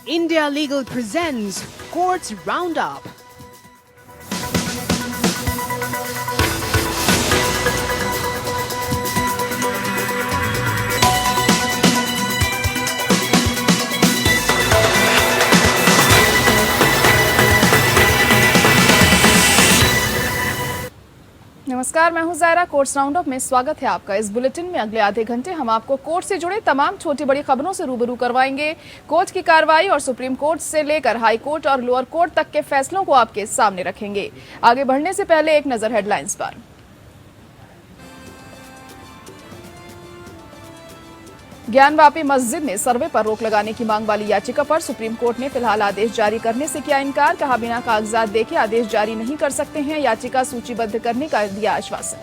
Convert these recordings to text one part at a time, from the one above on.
India Legal presents Courts Roundup. नमस्कार, मैं हूं जायरा। कोर्ट्स राउंडअप में स्वागत है आपका। इस बुलेटिन में अगले आधे घंटे हम आपको कोर्ट से जुड़े तमाम छोटी बड़ी खबरों से रूबरू करवाएंगे। कोर्ट की कार्रवाई और सुप्रीम कोर्ट से लेकर हाई कोर्ट और लोअर कोर्ट तक के फैसलों को आपके सामने रखेंगे। आगे बढ़ने से पहले एक नजर हेडलाइंस पर। ज्ञानवापी मस्जिद ने सर्वे पर रोक लगाने की मांग वाली याचिका पर सुप्रीम कोर्ट ने फिलहाल आदेश जारी करने से किया इनकार। कहा, बिना कागजात देखे आदेश जारी नहीं कर सकते हैं। याचिका सूचीबद्ध करने का दिया आश्वासन।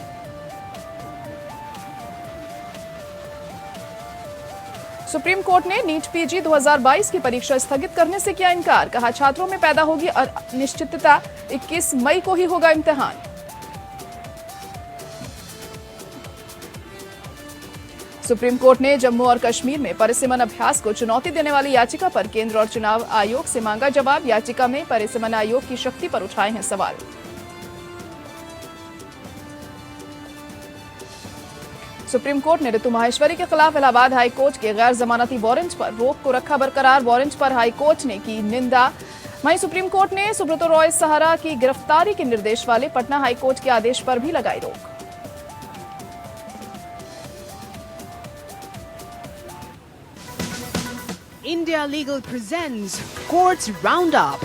सुप्रीम कोर्ट ने नीट पीजी 2022 की परीक्षा स्थगित करने से किया इनकार। कहा, छात्रों में पैदा होगी अनिश्चितता, 21 मई को ही होगा इम्तिहान। सुप्रीम कोर्ट ने जम्मू और कश्मीर में परिसीमन अभ्यास को चुनौती देने वाली याचिका पर केंद्र और चुनाव आयोग से मांगा जवाब। याचिका में परिसीमन आयोग की शक्ति पर उठाए हैं सवाल। सुप्रीम कोर्ट ने ऋतु माहेश्वरी के खिलाफ इलाहाबाद हाई कोर्ट के गैर जमानती वारंट पर रोक को रखा बरकरार। वारंट पर हाई कोर्ट ने की निंदा। वहीं सुप्रीम कोर्ट ने सुब्रतो रॉय सहारा की गिरफ्तारी के निर्देश वाले पटना हाई कोर्ट के आदेश पर भी लगाई रोक। India Legal presents Courts Roundup.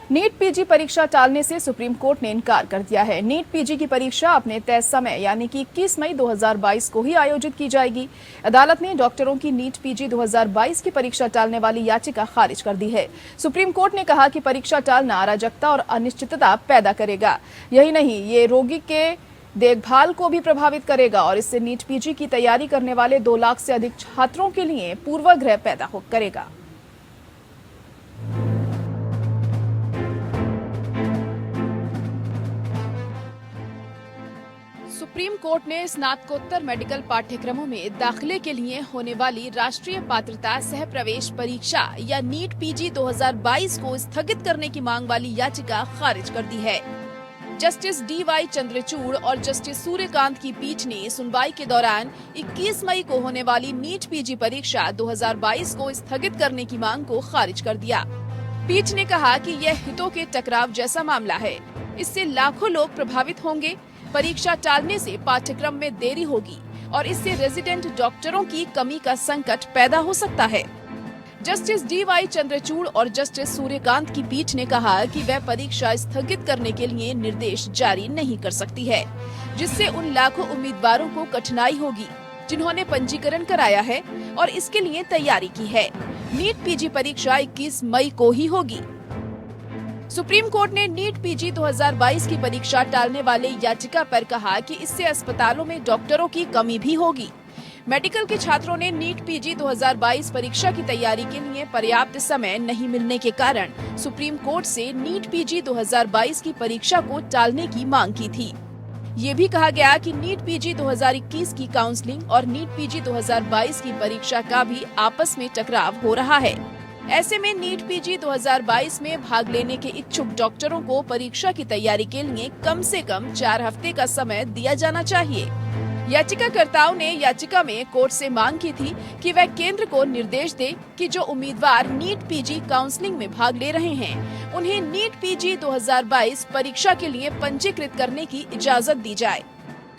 NEET PG परीक्षा टालने से सुप्रीम कोर्ट ने इनकार कर दिया है। नीट पीजी की परीक्षा अपने तय समय यानी कि 21 मई 2022 को ही आयोजित की जाएगी। अदालत ने डॉक्टरों की नीट पीजी 2022 की परीक्षा टालने वाली याचिका खारिज कर दी है। सुप्रीम कोर्ट ने कहा कि परीक्षा टालना अराजकता और अनिश्चितता पैदा करेगा। यही नहीं, ये रोगी के देखभाल को भी प्रभावित करेगा और इससे नीट पीजी की तैयारी करने वाले 2 लाख से अधिक छात्रों के लिए पूर्वाग्रह पैदा करेगा। सुप्रीम कोर्ट ने स्नातकोत्तर मेडिकल पाठ्यक्रमों में दाखिले के लिए होने वाली राष्ट्रीय पात्रता सह प्रवेश परीक्षा या नीट पीजी 2022 को स्थगित करने की मांग वाली याचिका खारिज कर दी है। Justice D.Y.. चंद्रचूड़ और जस्टिस सूर्यकांत की पीठ ने सुनवाई के दौरान 21 मई को होने वाली नीट पीजी परीक्षा 2022 को स्थगित करने की मांग को खारिज कर दिया। पीठ ने कहा कि यह हितों के टकराव जैसा मामला है। इससे लाखों लोग प्रभावित होंगे। परीक्षा टालने से पाठ्यक्रम में देरी होगी और इससे रेजिडेंट डॉक्टरों की कमी का संकट पैदा हो सकता है। Justice D.Y.. चंद्रचूड़ और जस्टिस सूर्यकांत की पीठ ने कहा कि वह परीक्षा स्थगित करने के लिए निर्देश जारी नहीं कर सकती है, जिससे उन लाखों उम्मीदवारों को कठिनाई होगी जिन्होंने पंजीकरण कराया है और इसके लिए तैयारी की है। नीट पीजी परीक्षा 21 मई को ही होगी। सुप्रीम कोर्ट ने नीट पीजी 2022 की परीक्षा टालने वाले याचिका पर कहा कि इससे अस्पतालों में डॉक्टरों की कमी भी होगी। मेडिकल के छात्रों ने नीट पीजी 2022 परीक्षा की तैयारी के लिए पर्याप्त समय नहीं मिलने के कारण सुप्रीम कोर्ट से नीट पीजी 2022 की परीक्षा को टालने की मांग की थी। ये भी कहा गया कि नीट पीजी 2021 की काउंसलिंग और नीट पीजी 2022 की परीक्षा का भी आपस में टकराव हो रहा है। ऐसे में नीट पीजी 2022 में भाग लेने के इच्छुक डॉक्टरों को परीक्षा की तैयारी के लिए कम से कम 4 हफ्ते का समय दिया जाना चाहिए। याचिकाकर्ताओं ने याचिका में कोर्ट से मांग की थी कि वह केंद्र को निर्देश दे कि जो उम्मीदवार नीट पीजी काउंसलिंग में भाग ले रहे हैं, उन्हें नीट पीजी 2022 परीक्षा के लिए पंजीकृत करने की इजाजत दी जाए।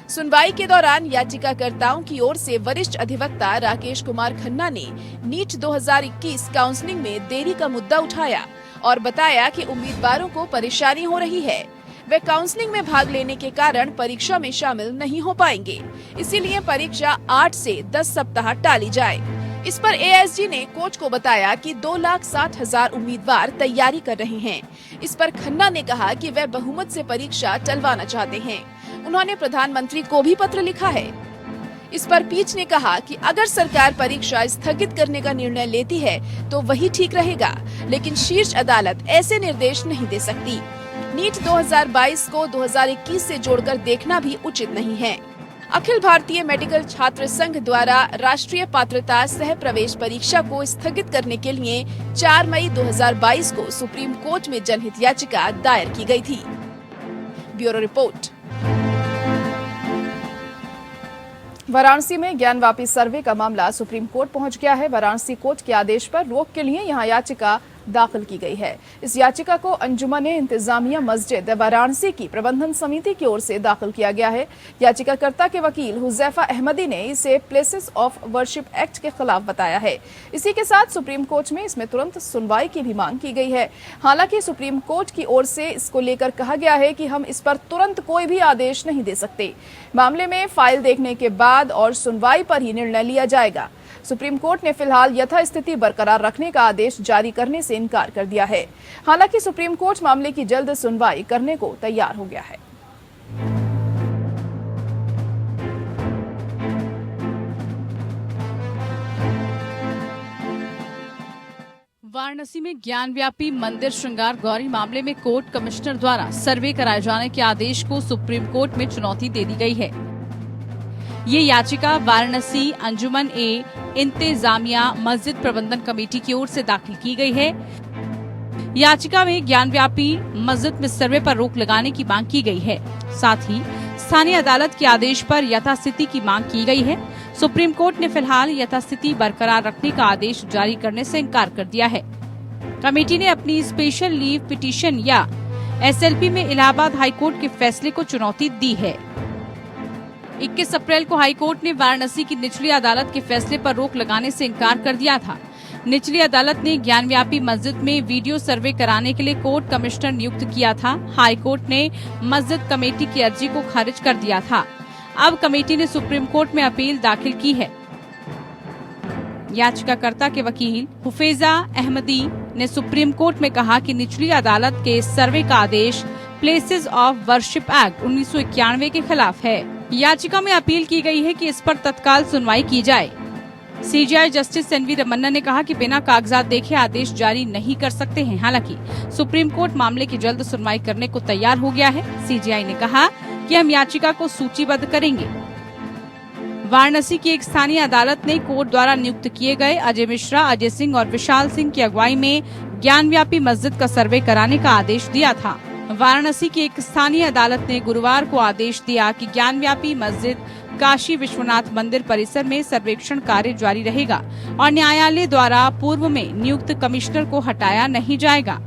सुनवाई के दौरान याचिकाकर्ताओं की ओर से वरिष्ठ अधिवक्ता राकेश कुमार खन्ना ने नीट 2021 काउंसलिंग में देरी का मुद्दा उठाया और बताया कि उम्मीदवारों को परेशानी हो रही है। वे काउंसलिंग में भाग लेने के कारण परीक्षा में शामिल नहीं हो पाएंगे, इसीलिए परीक्षा 8 से 10 सप्ताह टाली जाए। इस पर एएसजी ने कोर्ट को बताया कि 2,60,000 उम्मीदवार तैयारी कर रहे हैं। इस पर खन्ना ने कहा कि वे बहुमत से परीक्षा टलवाना चाहते हैं। उन्होंने प्रधानमंत्री को भी पत्र लिखा है। इस पर पीठ ने कहा कि अगर सरकार परीक्षा स्थगित करने का निर्णय लेती है तो वही ठीक रहेगा, लेकिन शीर्ष अदालत ऐसे निर्देश नहीं दे सकती। नीट 2022 को 2021 से जोड़कर देखना भी उचित नहीं है। अखिल भारतीय मेडिकल छात्र संघ द्वारा राष्ट्रीय पात्रता सह प्रवेश परीक्षा को स्थगित करने के लिए 4 मई 2022 को सुप्रीम कोर्ट में जनहित याचिका दायर की गई थी। Bureau report. वाराणसी में ज्ञानवापी सर्वे का मामला सुप्रीम कोर्ट पहुंच गया है। वाराणसी कोर्ट के आदेश पर रोक के लिए यहां याचिका दाखिल की गई है। इस याचिका को अंजुमन इंतजामिया मस्जिद वाराणसी की प्रबंधन समिति की ओर से दाखिल किया गया है। याचिकाकर्ता के वकील हुजैफा अहमदी ने इसे प्लेसेस ऑफ वर्शिप एक्ट के खिलाफ बताया है। इसी के साथ सुप्रीम कोर्ट में इसमें तुरंत सुनवाई की भी मांग की गई है। हालांकि सुप्रीम कोर्ट की ओर से इसको लेकर कहा गया है कि हम इस पर तुरंत कोई भी आदेश नहीं दे सकते। मामले में फाइल देखने के बाद और सुनवाई पर ही निर्णय लिया जाएगा। सुप्रीम कोर्ट ने फिलहाल यथास्थिति बरकरार रखने का आदेश जारी करने से इनकार कर दिया है। हालांकि सुप्रीम कोर्ट मामले की जल्द सुनवाई करने को तैयार हो गया है। वाराणसी में ज्ञानव्यापी मंदिर श्रृंगार गौरी मामले में कोर्ट कमिश्नर द्वारा सर्वे कराए जाने के आदेश को सुप्रीम कोर्ट में चुनौती दे दी गई है। ये याचिका वाराणसी अंजुमन इंतजामिया मस्जिद प्रबंधन कमेटी की ओर से दाखिल की गई है। याचिका में ज्ञानव्यापी मस्जिद में सर्वे पर रोक लगाने की मांग की गई है। साथ ही स्थानीय अदालत के आदेश पर यथास्थिति की मांग की गई है। सुप्रीम कोर्ट ने फिलहाल यथास्थिति बरकरार रखने का आदेश जारी करने से इनकार कर दिया है। कमेटी ने अपनी स्पेशल लीव पिटीशन या SLP में इलाहाबाद हाईकोर्ट के फैसले को चुनौती दी है। 21 अप्रैल को हाईकोर्ट ने वाराणसी की निचली अदालत के फैसले पर रोक लगाने से इनकार कर दिया था। निचली अदालत ने ज्ञानव्यापी मस्जिद में वीडियो सर्वे कराने के लिए कोर्ट कमिश्नर नियुक्त किया था। हाईकोर्ट ने मस्जिद कमेटी की अर्जी को खारिज कर दिया था। अब कमेटी ने सुप्रीम कोर्ट में अपील दाखिल की है। याचिकाकर्ता के वकील हुफैजा अहमदी ने सुप्रीम कोर्ट में कहा कि निचली अदालत के सर्वे का आदेश प्लेसेस ऑफ वर्शिप एक्ट 1991 के खिलाफ है। याचिका में अपील की गई है कि इस पर तत्काल सुनवाई की जाए। CJI जस्टिस NV रमन्ना ने कहा कि बिना कागजात देखे आदेश जारी नहीं कर सकते हैं। हालांकि सुप्रीम कोर्ट मामले की जल्द सुनवाई करने को तैयार हो गया है। CJI ने कहा कि हम याचिका को सूचीबद्ध करेंगे। वाराणसी की एक स्थानीय अदालत ने कोर्ट द्वारा नियुक्त किए गए अजय मिश्रा, अजय सिंह और विशाल सिंह की अगुवाई में ज्ञानव्यापी मस्जिद का सर्वे कराने का आदेश दिया था। वाराणसी की एक स्थानीय अदालत ने गुरुवार को आदेश दिया कि ज्ञानव्यापी मस्जिद काशी विश्वनाथ मंदिर परिसर में सर्वेक्षण कार्य जारी रहेगा और न्यायालय द्वारा पूर्व में नियुक्त कमिश्नर को हटाया नहीं जाएगा।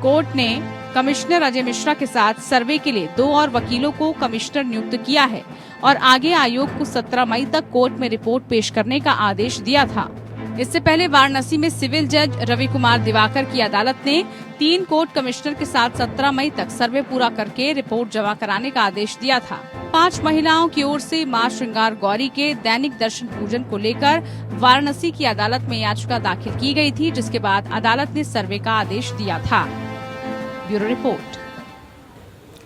कोर्ट ने कमिश्नर अजय मिश्रा के साथ सर्वे के लिए 2 और वकीलों को कमिश्नर नियुक्त किया है और आगे आयोग को 17 मई तक कोर्ट में रिपोर्ट पेश करने का आदेश दिया था। इससे पहले वाराणसी में सिविल जज रवि कुमार दिवाकर की अदालत ने 3 कोर्ट कमिश्नर के साथ 17 मई तक सर्वे पूरा करके रिपोर्ट जमा कराने का आदेश दिया था। 5 महिलाओं की ओर से मां श्रृंगार गौरी के दैनिक दर्शन पूजन को लेकर वाराणसी की अदालत में याचिका दाखिल की गई थी, जिसके बाद अदालत ने सर्वे का आदेश दिया था। Bureau report.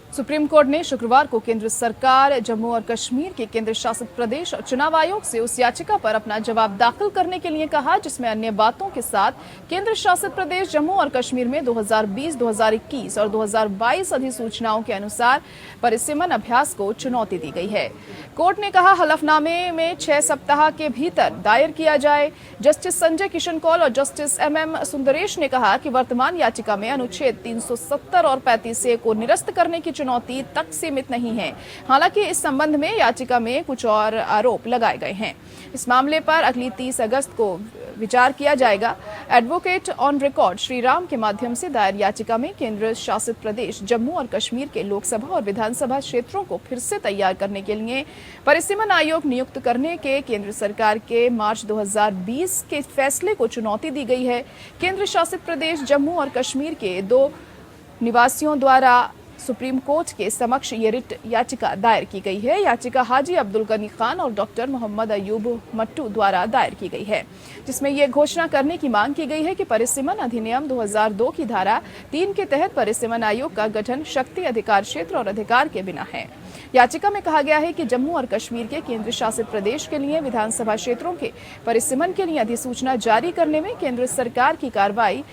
सुप्रीम कोर्ट ने शुक्रवार को केंद्र सरकार, जम्मू और कश्मीर के केंद्र शासित प्रदेश और चुनाव आयोग से उस याचिका पर अपना जवाब दाखिल करने के लिए कहा जिसमें अन्य बातों के साथ केंद्र शासित प्रदेश जम्मू और कश्मीर में 2020, 2021 और 2022 अधिसूचनाओं के अनुसार परिसीमन अभ्यास को चुनौती दी गई है। कोर्ट ने कहा हलफनामे में 6 सप्ताह के भीतर दायर किया जाए। जस्टिस संजय किशन कौल और जस्टिस MM सुंदरेश ने कहा कि वर्तमान याचिका में अनुच्छेद 370 और 35A को निरस्त करने की चुनौती तक सीमित नहीं है। हालांकि इस संबंध में याचिका में कुछ और आरोप लगाए गए हैं। इस मामले पर अगली 30 अगस्त को विचार किया जाएगा। एडवोकेट ऑन रिकॉर्ड श्रीराम के माध्यम से दायर याचिका में केंद्र शासित प्रदेश जम्मू और कश्मीर के लोकसभा और विधानसभा क्षेत्रों को फिर से तैयार करने के लिए परिसीमन आयोग नियुक्त करने के केंद्र सरकार के मार्च 2020 के फैसले को चुनौती दी गई है। केंद्र शासित प्रदेश जम्मू और कश्मीर के 2 निवासियों द्वारा सुप्रीम कोर्ट के समक्ष ये रिट याचिका दायर की गई है। याचिका हाजी अब्दुल गनी खान और डॉक्टर मोहम्मद अयूब मट्टू द्वारा दायर की गई है, जिसमें यह घोषणा करने की मांग की गई है कि परिसीमन अधिनियम 2002 की धारा 3 के तहत परिसीमन आयोग का गठन शक्ति, अधिकार क्षेत्र और अधिकार के बिना है। याचिका में कहा गया है कि जम्मू और कश्मीर के केंद्र शासित प्रदेश के लिए विधानसभा क्षेत्रों के परिसीमन के लिए अधिसूचना जारी करने में केंद्र सरकार की कार्रवाई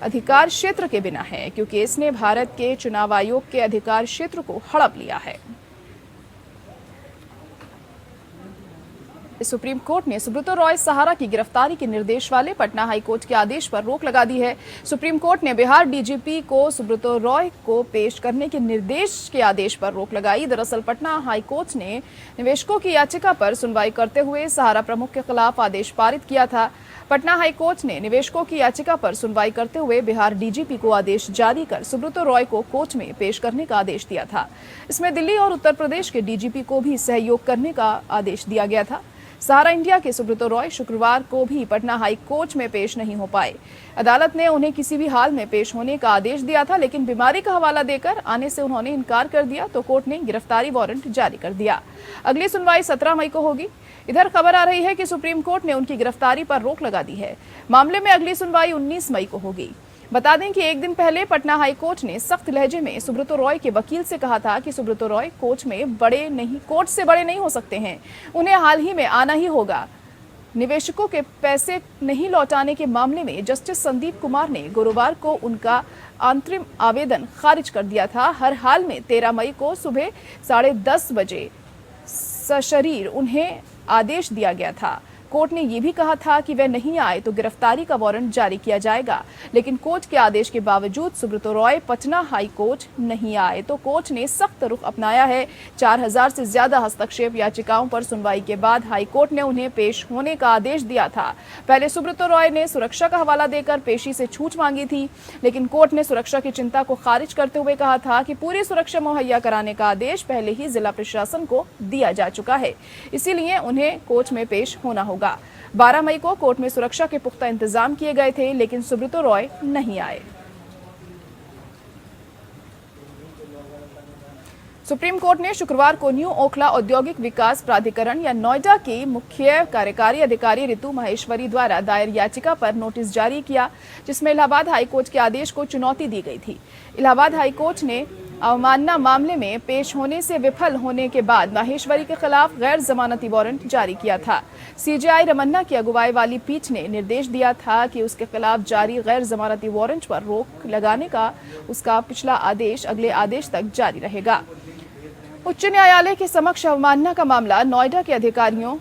अधिकार क्षेत्र के बिना है, क्योंकि इसने भारत के चुनाव आयोग के अधिकार क्षेत्र को हड़प लिया है। सुप्रीम कोर्ट ने सुब्रतो रॉय सहारा की गिरफ्तारी के निर्देश वाले पटना हाईकोर्ट के आदेश पर रोक लगा दी है। सुप्रीम कोर्ट ने बिहार डीजीपी को सुब्रतो रॉय को पेश करने के निर्देश के आदेश पर रोक लगाई। दरअसल पटना हाईकोर्ट ने निवेशकों की याचिका पर सुनवाई करते हुए सहारा प्रमुख के खिलाफ आदेश पारित किया था। पटना हाईकोर्ट ने निवेशकों की याचिका पर सुनवाई करते हुए बिहार डीजीपी को आदेश जारी कर सुब्रतो रॉय को कोर्ट में पेश करने का आदेश दिया था। इसमें दिल्ली और उत्तर प्रदेश के डीजीपी को भी सहयोग करने का आदेश दिया गया था। सहारा इंडिया के सुब्रतो रॉय शुक्रवार को भी पटना हाई कोर्ट में पेश नहीं हो पाए। अदालत ने उन्हें किसी भी हाल में पेश होने का आदेश दिया था, लेकिन बीमारी का हवाला देकर आने से उन्होंने इनकार कर दिया तो कोर्ट ने गिरफ्तारी वारंट जारी कर दिया। अगली सुनवाई 17 मई को होगी। इधर खबर आ रही है कि सुप्रीम कोर्ट ने उनकी गिरफ्तारी पर रोक लगा दी है। मामले में अगली सुनवाई 19 मई को होगी। बता दें कि एक दिन पहले पटना हाई कोर्ट ने सख्त लहजे में सुब्रतो रॉय के वकील से कहा था कि सुब्रतो रॉय कोर्ट से बड़े नहीं हो सकते हैं, उन्हें हाल ही में आना ही होगा। निवेशकों के पैसे नहीं लौटाने के मामले में जस्टिस संदीप कुमार ने गुरुवार को उनका अंतरिम आवेदन खारिज कर दिया था। हर हाल में 13 मई को सुबह 10:30 बजे सशरीर उन्हें आदेश दिया गया था। कोर्ट ने यह भी कहा था कि वे नहीं आए तो गिरफ्तारी का वारंट जारी किया जाएगा, लेकिन कोर्ट के आदेश के बावजूद सुब्रतो रॉय पटना हाई कोर्ट नहीं आए तो कोर्ट ने सख्त रुख अपनाया है। 4000 से ज्यादा हस्तक्षेप याचिकाओं पर सुनवाई के बाद हाई कोर्ट ने उन्हें पेश होने का आदेश दिया था। पहले सुब्रतो रॉय ने सुरक्षा का हवाला देकर पेशी से छूट मांगी थी, लेकिन कोर्ट ने सुरक्षा की चिंता को खारिज करते हुए कहा था कि पूरी सुरक्षा मुहैया कराने का आदेश पहले ही जिला प्रशासन को दिया जा चुका है, इसीलिए उन्हें कोर्ट में पेश होना होगा। 12 मई को कोर्ट में सुरक्षा के पुख्ता इंतजाम किए गए थे, लेकिन सुब्रतो रॉय नहीं आए। सुप्रीम कोर्ट ने शुक्रवार को न्यू ओखला औद्योगिक विकास प्राधिकरण या नोएडा की मुख्य कार्यकारी अधिकारी रितु माहेश्वरी द्वारा दायर याचिका पर नोटिस जारी किया, जिसमें इलाहाबाद हाईकोर्ट के आदेश को चुनौती दी गई थी। इलाहाबाद हाईकोर्ट ने अवमानना मामले में पेश होने से विफल होने के बाद माहेश्वरी के खिलाफ गैर जमानती वारंट जारी किया था। सीजेआई रमन्ना की अगुवाई वाली पीठ ने निर्देश दिया था कि उसके खिलाफ जारी गैर जमानती वारंट पर रोक लगाने का उसका पिछला आदेश अगले आदेश तक जारी रहेगा। उच्च न्यायालय के समक्ष अवमानना का मामला नोएडा के अधिकारियों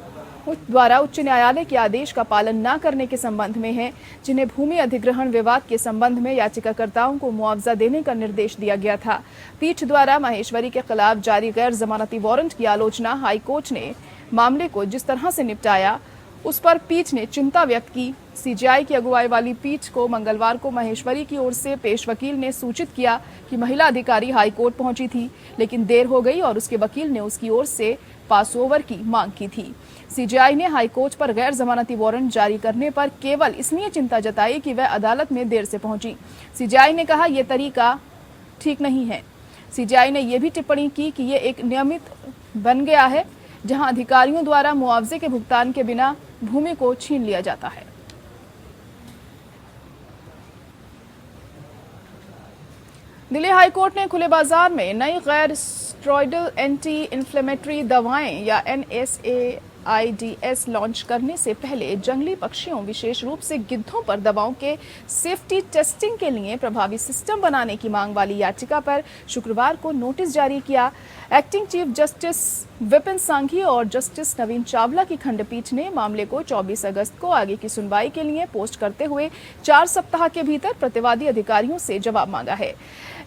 द्वारा उच्च न्यायालय के आदेश का पालन न करने के संबंध में है, जिन्हें भूमि अधिग्रहण विवाद के संबंध में याचिकाकर्ताओं को मुआवजा देने का निर्देश दिया गया था। पीठ द्वारा माहेश्वरी के खिलाफ जारी गैर जमानती वारंट की आलोचना हाईकोर्ट ने मामले को जिस तरह से निपटाया उस पर पीठ ने चिंता व्यक्त की। सीजेआई की अगुवाई वाली पीठ को मंगलवार को माहेश्वरी की ओर से पेश वकील ने सूचित किया कि महिला अधिकारी हाईकोर्ट पहुंची थी, लेकिन देर हो गई और उसके वकील ने उसकी ओर से पासओवर की मांग की थी। सीजेआई ने हाईकोर्ट पर गैर जमानती वारंट जारी करने पर केवल इसलिए चिंता जताई कि वह अदालत में देर से पहुंची। सीजेआई ने कहा यह तरीका ठीक नहीं है। सीजेआई ने यह भी टिप्पणी की कि यह एक नियमित बन गया है, जहां अधिकारियों द्वारा मुआवजे के भुगतान के बिना भूमि को छीन लिया जाता है। दिल्ली हाईकोर्ट ने खुले बाजार में नई गैर स्टेरॉयडल एंटी इन्फ्लेमेटरी दवाएं या NSAIDs लॉन्च करने से पहले जंगली पक्षियों, विशेष रूप से गिद्धों पर दवाओं के सेफ्टी टेस्टिंग के लिए प्रभावी सिस्टम बनाने की मांग वाली याचिका पर शुक्रवार को नोटिस जारी किया। Acting chief justice Vipin Sanghi और जस्टिस नवीन चावला की खंडपीठ ने मामले को 24 अगस्त को आगे की सुनवाई के लिए पोस्ट करते हुए 4 सप्ताह के भीतर प्रतिवादी अधिकारियों से जवाब मांगा है।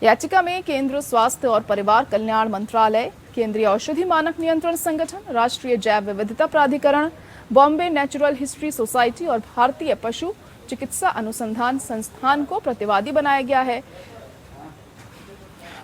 याचिका में केंद्र स्वास्थ्य और परिवार कल्याण मंत्रालय, केंद्रीय औषधि मानक नियंत्रण संगठन, राष्ट्रीय जैव विविधता प्राधिकरण, बॉम्बे नेचुरल हिस्ट्री सोसाइटी और भारतीय पशु चिकित्सा अनुसंधान संस्थान को प्रतिवादी बनाया गया है।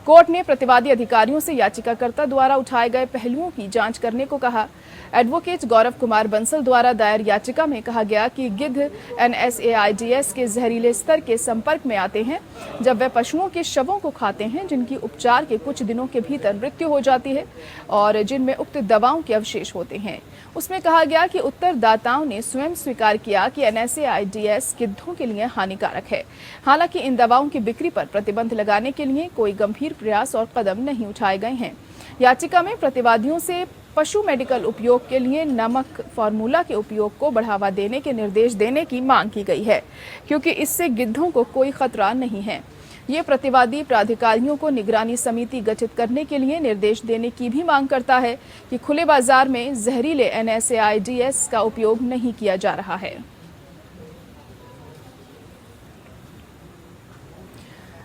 कोर्ट ने प्रतिवादी अधिकारियों से याचिकाकर्ता द्वारा उठाए गए पहलुओं की जांच करने को कहा। एडवोकेट गौरव कुमार बंसल द्वारा दायर याचिका में कहा गया कि गिद्ध NSAIDs के जहरीले स्तर के संपर्क में आते हैं जब वे पशुओं के शवों को खाते हैं, जिनकी उपचार के कुछ दिनों के भीतर मृत्यु हो जाती है और जिनमें उक्त दवाओं के अवशेष होते हैं। उसमें कहा गया कि उत्तरदाताओं ने स्वयं स्वीकार किया कि NSAIDs गिद्धों के लिए हानिकारक है। हालांकि इन दवाओं की बिक्री पर प्रतिबंध लगाने के लिए कोई गंभीर प्रयास और कदम नहीं उठाए गए हैं। याचिका में प्रतिवादियों से पशु मेडिकल उपयोग के लिए नमक फार्मूला के उपयोग को बढ़ावा देने के निर्देश देने की मांग की गई है, क्योंकि इससे गिद्धों को कोई खतरा नहीं है। ये प्रतिवादी प्राधिकारियों को निगरानी समिति गठित करने के लिए निर्देश देने की भी मांग करता है कि खुले बाजार में जहरीले NSAIDs का उपयोग नहीं किया जा रहा है।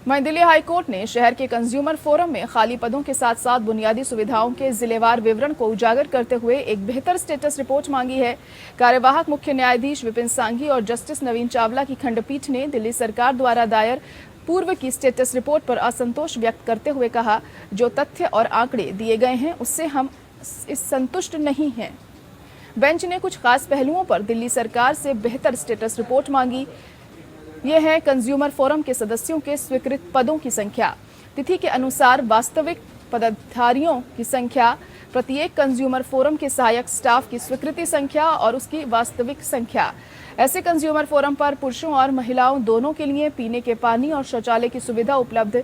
वहीं दिल्ली हाईकोर्ट ने शहर के कंज्यूमर फोरम में खाली पदों के साथ साथ बुनियादी सुविधाओं के जिलेवार विवरण को उजागर करते हुए एक बेहतर स्टेटस रिपोर्ट मांगी है। कार्यवाहक मुख्य न्यायाधीश विपिन सांघी और जस्टिस नवीन चावला की खंडपीठ ने दिल्ली सरकार द्वारा दायर पूर्व की स्टेटस रिपोर्ट पर असंतोष व्यक्त करते हुए कहा, जो तथ्य और आंकड़े दिए गए हैं उससे हम संतुष्ट नहीं हैं। बेंच ने कुछ खास पहलुओं पर दिल्ली सरकार से बेहतर स्टेटस रिपोर्ट मांगी। ये है कंज्यूमर फोरम के सदस्यों के स्वीकृत पदों की संख्या, तिथि के अनुसार वास्तविक पदधारियों की संख्या, प्रत्येक कंज्यूमर फोरम के सहायक स्टाफ की स्वीकृति संख्या और उसकी वास्तविक संख्या। ऐसे कंज्यूमर फोरम पर पुरुषों और महिलाओं दोनों के लिए पीने के पानी और शौचालय की सुविधा उपलब्ध।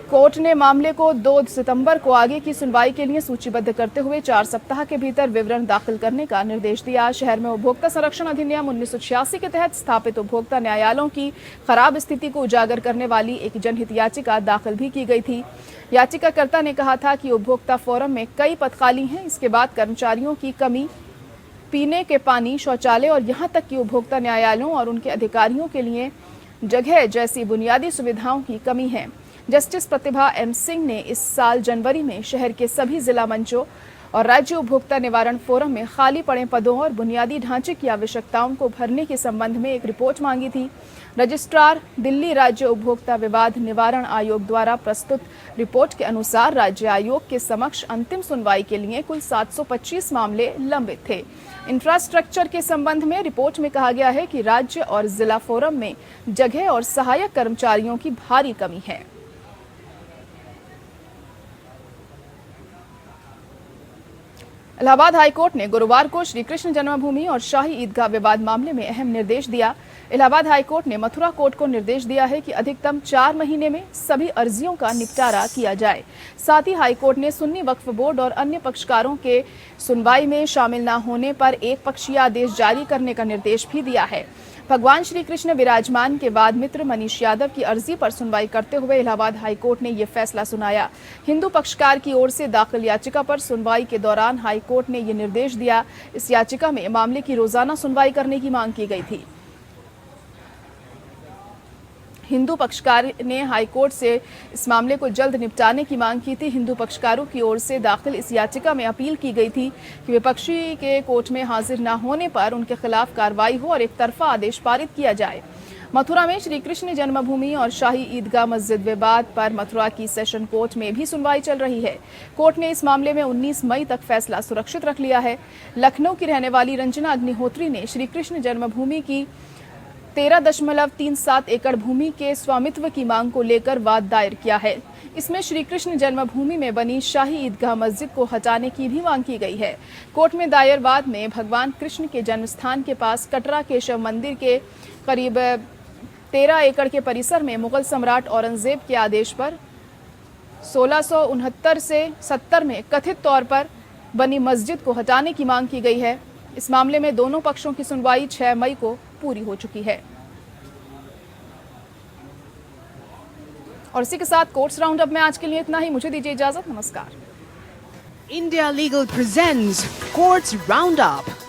कोर्ट ने मामले को 2 सितंबर को आगे की सुनवाई के लिए सूचीबद्ध करते हुए 4 सप्ताह के भीतर विवरण दाखिल करने का निर्देश दिया। शहर में उपभोक्ता संरक्षण अधिनियम 1986 के तहत स्थापित उपभोक्ता न्यायालयों की खराब स्थिति को उजागर करने वाली एक जनहित याचिका दाखिल भी की गई थी। याचिकाकर्ता ने कहा था कि उपभोक्ता फोरम में कई पद खाली हैं। इसके बाद कर्मचारियों की कमी, पीने के पानी, शौचालय और यहाँ तक कि उपभोक्ता न्यायालयों और उनके अधिकारियों के लिए जगह जैसी बुनियादी सुविधाओं की कमी है। जस्टिस प्रतिभा M सिंह ने इस साल जनवरी में शहर के सभी जिला मंचों और राज्य उपभोक्ता निवारण फोरम में खाली पड़े पदों और बुनियादी ढांचे की आवश्यकताओं को भरने के संबंध में एक रिपोर्ट मांगी थी। रजिस्ट्रार दिल्ली राज्य उपभोक्ता विवाद निवारण आयोग द्वारा प्रस्तुत रिपोर्ट के अनुसार राज्य आयोग के समक्ष अंतिम सुनवाई के लिए कुल 725 मामले लंबित थे। इंफ्रास्ट्रक्चर के संबंध में रिपोर्ट में कहा गया है कि राज्य और जिला फोरम में जगह और सहायक कर्मचारियों की भारी कमी है। इलाहाबाद हाईकोर्ट ने गुरुवार को श्री कृष्ण जन्मभूमि और शाही ईदगाह विवाद मामले में अहम निर्देश दिया। इलाहाबाद हाईकोर्ट ने मथुरा कोर्ट को निर्देश दिया है कि अधिकतम 4 महीने में सभी अर्जियों का निपटारा किया जाए। साथ ही हाईकोर्ट ने सुन्नी वक्फ बोर्ड और अन्य पक्षकारों के सुनवाई में शामिल न होने पर एक पक्षीय आदेश जारी करने का निर्देश भी दिया है। भगवान श्री कृष्ण विराजमान के बाद मित्र मनीष यादव की अर्जी पर सुनवाई करते हुए इलाहाबाद हाईकोर्ट ने यह फैसला सुनाया। हिंदू पक्षकार की ओर से दाखिल याचिका पर सुनवाई के दौरान हाईकोर्ट ने यह निर्देश दिया। इस याचिका में मामले की रोजाना सुनवाई करने की मांग की गई थी। हिंदू पक्षकार ने हाईकोर्ट से इस मामले को जल्द निपटाने की मांग की थी। हिंदू पक्षकारों की ओर से दाखिल इस याचिका में अपील की गई थी कि विपक्षी के कोर्ट में हाजिर न होने पर उनके खिलाफ कार्रवाई हो और एक तरफा आदेश पारित किया जाए। मथुरा में श्री कृष्ण जन्मभूमि और शाही ईदगाह मस्जिद विवाद पर मथुरा की सेशन कोर्ट में भी सुनवाई चल रही है। कोर्ट ने इस मामले में 19 मई तक फैसला सुरक्षित रख लिया है। लखनऊ की रहने वाली रंजना अग्निहोत्री ने श्री कृष्ण जन्मभूमि की 13.37 एकड़ भूमि के स्वामित्व की मांग को लेकर वाद दायर किया है। इसमें श्री कृष्ण जन्मभूमि में बनी शाही ईदगाह मस्जिद को हटाने की भी मांग की गई है। कोर्ट में दायर वाद में भगवान कृष्ण के जन्मस्थान के पास कटरा केशव मंदिर के करीब 13 एकड़ के परिसर में मुगल सम्राट औरंगजेब के आदेश पर 1669 से 70 में कथित तौर पर बनी मस्जिद को हटाने की मांग की गई है। इस मामले में दोनों पक्षों की सुनवाई 6 मई को पूरी हो चुकी है। और इसी के साथ कोर्ट्स राउंड अप में आज के लिए इतना ही। मुझे दीजिए इजाजत। नमस्कार। India Legal presents Courts Roundup.